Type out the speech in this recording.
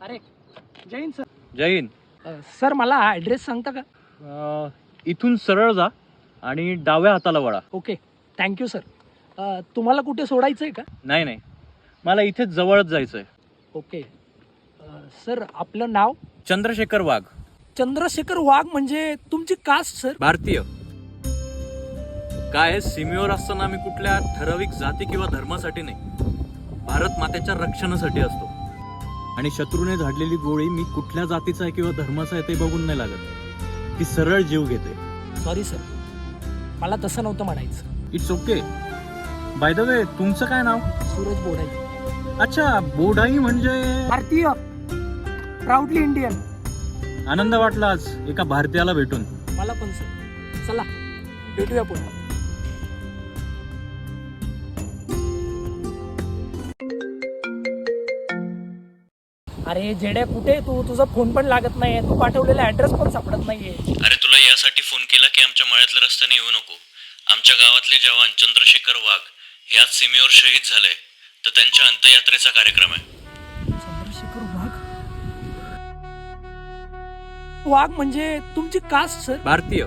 अरे जय हिंद सर. जय हिंद. सर मला ॲड्रेस सांगता का? इथून सरळ जा आणि डाव्या हाताला वळा. Okay thank you sir. तुम्हाला कुठे सोडायचं आहे का? नाही नाही, मला इथेच जवळच जायचं आहे. ओके. सर आपलं नाव? चंद्रशेखर वाघ. चंद्रशेखर वाघ म्हणजे तुमची कास्ट सर? भारतीय. काय सीमेवर असताना मी कुठल्या ठराविक जाती किंवा धर्मासाठी नाही, भारत मातेच्या रक्षणासाठी असतो. आणि शत्रूने झाडलेली गोळी मी कुठल्या जातीचा आहे किंवा धर्माचा आहे ते बघून नाही लागत, ती सरळ जीव घेते. सॉरी सर, मला तसं नव्हतं म्हणायचं. It's okay. By the way, तुमचं काय नाव? सूरज बोडाई. अच्छा, बोडाई म्हणजे? भारतीय, प्राऊडली इंडियन. आनंद वाटला आज एका भारतीयाला भेटून. मला पण सर. चला भेटूया पुन्हा. अरे जेड्या कुठे तू? तुझा फोन पण लागत नाहीये, तू पाठवलेला ऍड्रेस पण सापडत नाहीये. अरे तुला यासाठी फोन केला की आमच्या मळ्यातल्या रस्त्याने येऊ नको. आमच्या गावातले जवान चंद्रशेखर वाघ हे आज सीमेवर शहीद झाले, तर त्यांच्या अंत्ययात्रेचा कार्यक्रम आहे. चंद्रशेखर वाघ? वाघ म्हणजे तुमची कास्ट सर? भारतीय.